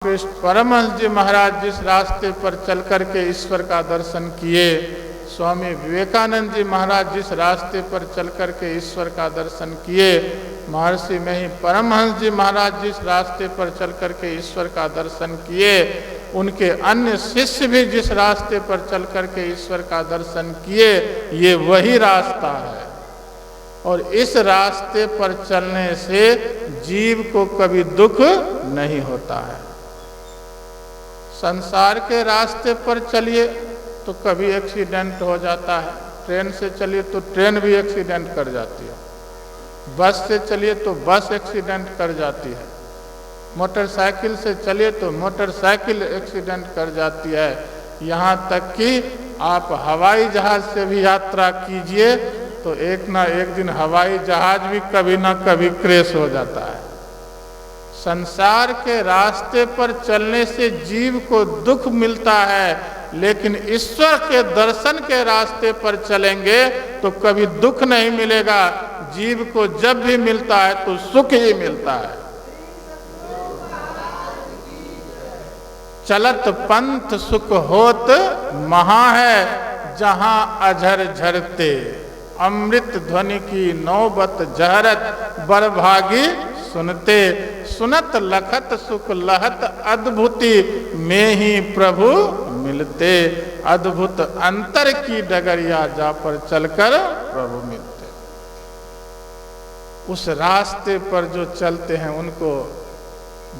कृष्ण परमहंस जी महाराज जिस रास्ते पर चल करके ईश्वर का दर्शन किए, स्वामी विवेकानंद जी महाराज जिस रास्ते पर चल करके ईश्वर का दर्शन किए, महर्षि में ही परमहंस जी महाराज जिस रास्ते पर चल करके ईश्वर का दर्शन किए, उनके अन्य शिष्य भी जिस रास्ते पर चल करके ईश्वर का दर्शन किए, ये वही रास्ता है। और इस रास्ते पर चलने से जीव को कभी दुख नहीं होता है। संसार के रास्ते पर चलिए तो कभी एक्सीडेंट हो जाता है, ट्रेन से चलिए तो ट्रेन भी एक्सीडेंट कर जाती है, बस से चलिए तो बस एक्सीडेंट कर जाती है, मोटरसाइकिल से चलिए तो मोटरसाइकिल एक्सीडेंट कर जाती है। यहाँ तक कि आप हवाई जहाज से भी यात्रा कीजिए तो एक ना एक दिन हवाई जहाज भी कभी ना कभी क्रैश हो जाता है। संसार के रास्ते पर चलने से जीव को दुख मिलता है, लेकिन ईश्वर के दर्शन के रास्ते पर चलेंगे तो कभी दुख नहीं मिलेगा। जीव को जब भी मिलता है तो सुख ही मिलता है। चलत पंथ सुख होत महा है, जहां अझर झरते अमृत ध्वनि की नौबत जहरत बरभागी सुनते। सुनत लखत सुख लहत अद्भुति में ही प्रभु मिलते। अद्भुत अंतर की डगरिया जा पर चलकर प्रभु मिलते। उस रास्ते पर जो चलते हैं उनको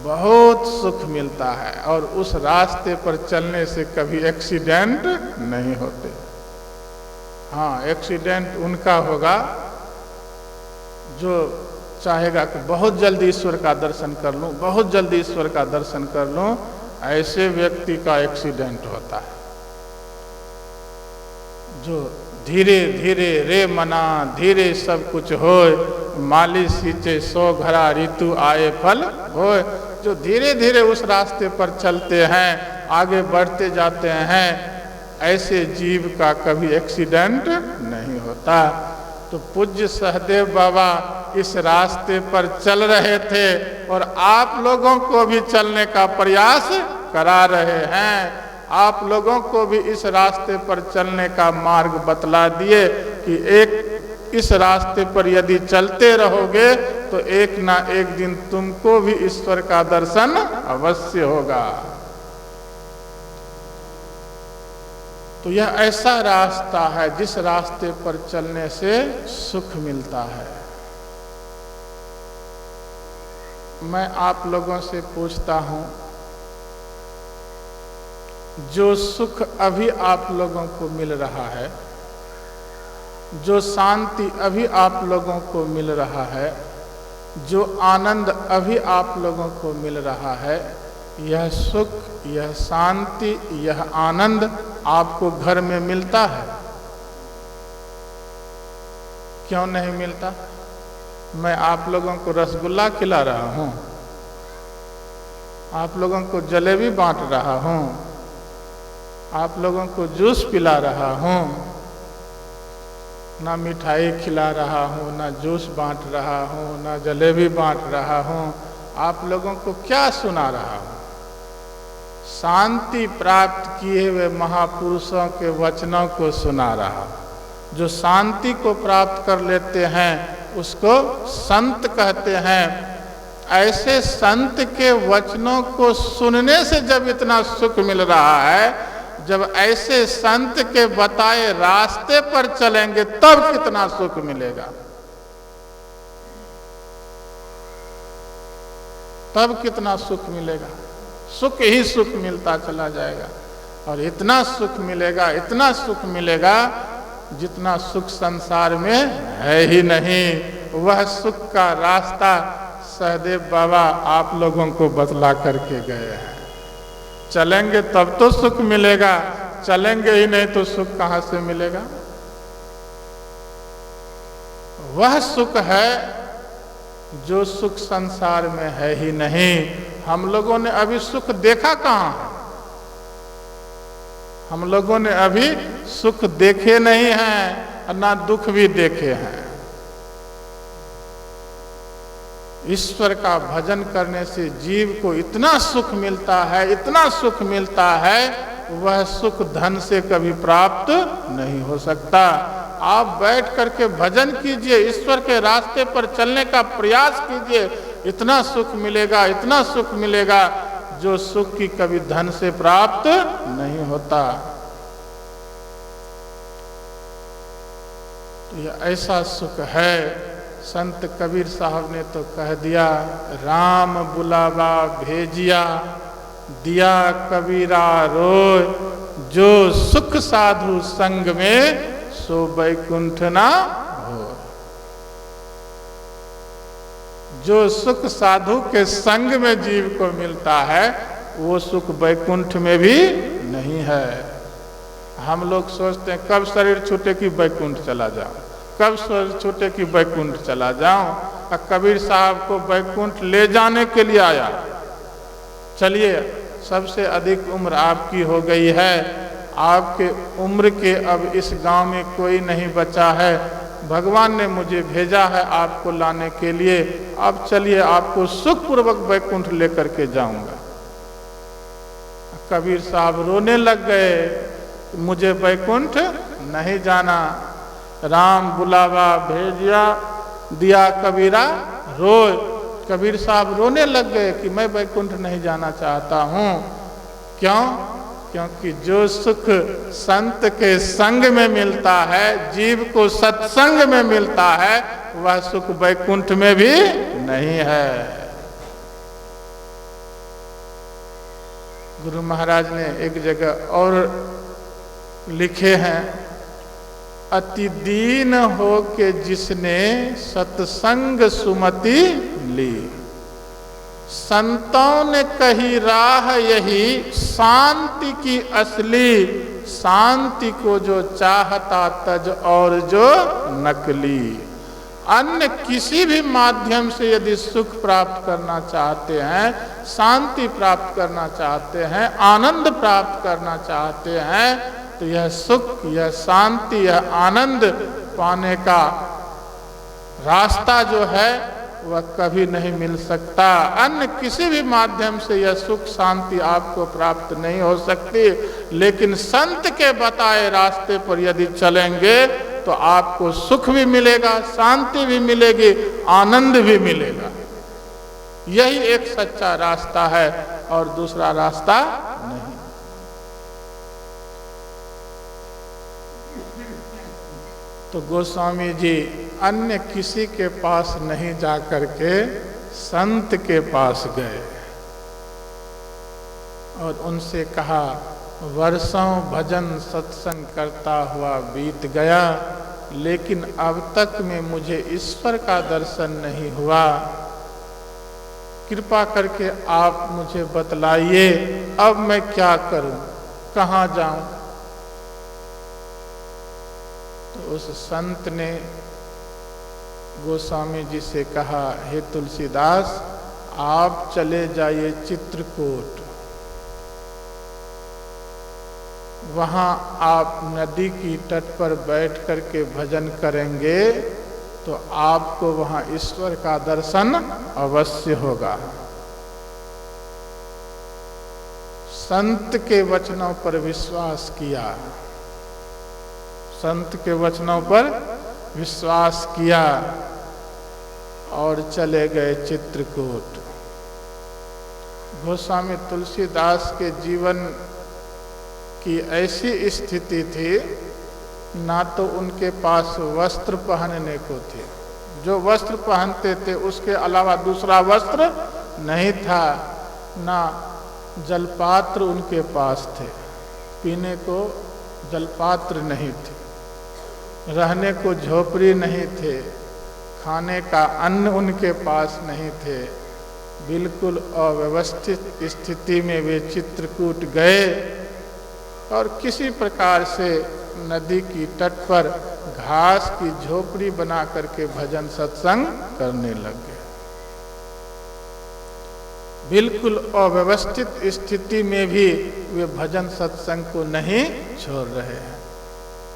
बहुत सुख मिलता है, और उस रास्ते पर चलने से कभी एक्सीडेंट नहीं होते। हाँ, एक्सीडेंट उनका होगा जो चाहेगा कि बहुत जल्दी ईश्वर का दर्शन कर लूं, बहुत जल्दी ईश्वर का दर्शन कर लूं, ऐसे व्यक्ति का एक्सीडेंट होता है। जो धीरे धीरे रे मना धीरे सब कुछ होए, माली सींचे 100 घड़ा ऋतु आए फल होए। जो धीरे धीरे उस रास्ते पर चलते हैं, आगे बढ़ते जाते हैं, ऐसे जीव का कभी एक्सीडेंट नहीं होता। तो पूज्य सहदेव बाबा इस रास्ते पर चल रहे थे और आप लोगों को भी चलने का प्रयास करा रहे हैं। आप लोगों को भी इस रास्ते पर चलने का मार्ग बतला दिए कि एक इस रास्ते पर यदि चलते रहोगे तो एक ना एक दिन तुमको भी ईश्वर का दर्शन अवश्य होगा। तो यह ऐसा रास्ता है जिस रास्ते पर चलने से सुख मिलता है। मैं आप लोगों से पूछता हूं, जो सुख अभी आप लोगों को मिल रहा है, जो शांति अभी आप लोगों को मिल रहा है, जो आनंद अभी आप लोगों को मिल रहा है, यह सुख, यह शांति, यह आनंद आपको घर में मिलता है? क्यों नहीं मिलता? मैं आप लोगों को रसगुल्ला खिला रहा हूं, आप लोगों को जलेबी बांट रहा हूं, आप लोगों को जूस पिला रहा हूं, ना मिठाई खिला रहा हूं, ना जूस बांट रहा हूं, ना जलेबी बांट रहा हूं। आप लोगों को क्या सुना रहा हूं? शांति प्राप्त किए हुए महापुरुषों के वचनों को सुना रहा। जो शांति को प्राप्त कर लेते हैं उसको संत कहते हैं। ऐसे संत के वचनों को सुनने से जब इतना सुख मिल रहा है, जब ऐसे संत के बताए रास्ते पर चलेंगे तब कितना सुख मिलेगा, तब कितना सुख मिलेगा। सुख ही सुख मिलता चला जाएगा, और इतना सुख मिलेगा, इतना सुख मिलेगा जितना सुख संसार में है ही नहीं। वह सुख का रास्ता सहदेव बाबा आप लोगों को बतला करके गए हैं। चलेंगे तब तो सुख मिलेगा, चलेंगे ही नहीं तो सुख कहाँ से मिलेगा? वह सुख है जो सुख संसार में है ही नहीं। हम लोगों ने अभी सुख देखा कहाँ है? हम लोगों ने अभी सुख देखे नहीं हैं और ना दुख भी देखे हैं। ईश्वर का भजन करने से जीव को इतना सुख मिलता है, इतना सुख मिलता है, वह सुख धन से कभी प्राप्त नहीं हो सकता। आप बैठ करके भजन कीजिए, ईश्वर के रास्ते पर चलने का प्रयास कीजिए, इतना सुख मिलेगा, इतना सुख मिलेगा, जो सुख की कभी धन से प्राप्त नहीं होता। तो यह ऐसा सुख है। संत कबीर साहब ने तो कह दिया, राम बुलावा भेजिया, दिया कबीरा रोय, जो सुख साधु संग में सो बैकुंठ ना हो। जो सुख साधु के संग में जीव को मिलता है, वो सुख बैकुंठ में भी नहीं है। हम लोग सोचते हैं कब शरीर छूटे कि बैकुंठ चला जाऊं, कब शरीर छूटे कि बैकुंठ चला जाऊं। कबीर साहब को बैकुंठ ले जाने के लिए आया। चलिए, सबसे अधिक उम्र आपकी हो गई है, आपके उम्र के अब इस गांव में कोई नहीं बचा है, भगवान ने मुझे भेजा है आपको लाने के लिए, अब चलिए आपको सुखपूर्वक बैकुंठ लेकर के जाऊंगा। कबीर साहब रोने लग गए, मुझे बैकुंठ नहीं जाना। राम बुलावा भेजिया, दिया कबीरा रोय। कबीर साहब रोने लग गए कि मैं बैकुंठ नहीं जाना चाहता हूँ। क्यों? क्योंकि जो सुख संत के संग में मिलता है, जीव को सत्संग में मिलता है, वह सुख बैकुंठ में भी नहीं है। गुरु महाराज ने एक जगह और लिखे हैं, अति दीन हो के जिसने सत्संग सुमति ली, संतों ने कही राह यही शांति की असली, शांति को जो चाहता तज और जो नकली। अन्य किसी भी माध्यम से यदि सुख प्राप्त करना चाहते हैं, शांति प्राप्त करना चाहते हैं, आनंद प्राप्त करना चाहते हैं, तो यह सुख, यह शांति, यह आनंद पाने का रास्ता जो है वह कभी नहीं मिल सकता। अन्य किसी भी माध्यम से यह सुख शांति आपको प्राप्त नहीं हो सकती। लेकिन संत के बताए रास्ते पर यदि चलेंगे तो आपको सुख भी मिलेगा, शांति भी मिलेगी, आनंद भी मिलेगा। यही एक सच्चा रास्ता है और दूसरा रास्ता नहीं। तो गोस्वामी जी अन्य किसी के पास नहीं जा करके संत के पास गए और उनसे कहा, वर्षों भजन सत्संग करता हुआ बीत गया, लेकिन अब तक में मुझे ईश्वर का दर्शन नहीं हुआ, कृपा करके आप मुझे बतलाइए अब मैं क्या करूं, कहाँ जाऊं। तो उस संत ने गोस्वामी जी से कहा, हे तुलसीदास, आप चले जाइए चित्रकूट, वहाँ आप नदी की तट पर बैठ करके भजन करेंगे तो आपको वहाँ ईश्वर का दर्शन अवश्य होगा। संत के वचनों पर विश्वास किया, संत के वचनों पर विश्वास किया और चले गए चित्रकूट। गोस्वामी तुलसीदास के जीवन की ऐसी स्थिति थी, ना तो उनके पास वस्त्र पहनने को थे, जो वस्त्र पहनते थे उसके अलावा दूसरा वस्त्र नहीं था, ना जलपात्र उनके पास थे, पीने को जलपात्र नहीं थे, रहने को झोपड़ी नहीं थे, खाने का अन्न उनके पास नहीं थे। बिल्कुल अव्यवस्थित स्थिति में वे चित्रकूट गए और किसी प्रकार से नदी की तट पर घास की झोपड़ी बना करके भजन सत्संग करने लग गए। बिल्कुल अव्यवस्थित स्थिति में भी वे भजन सत्संग को नहीं छोड़ रहे हैं,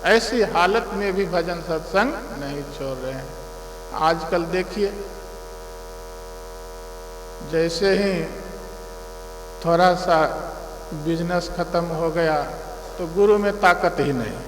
ऐसी हालत में भी भजन सत्संग नहीं छोड़ रहे हैं। आजकल देखिए जैसे ही थोड़ा सा बिजनेस खत्म हो गया तो गुरु में ताकत ही नहीं।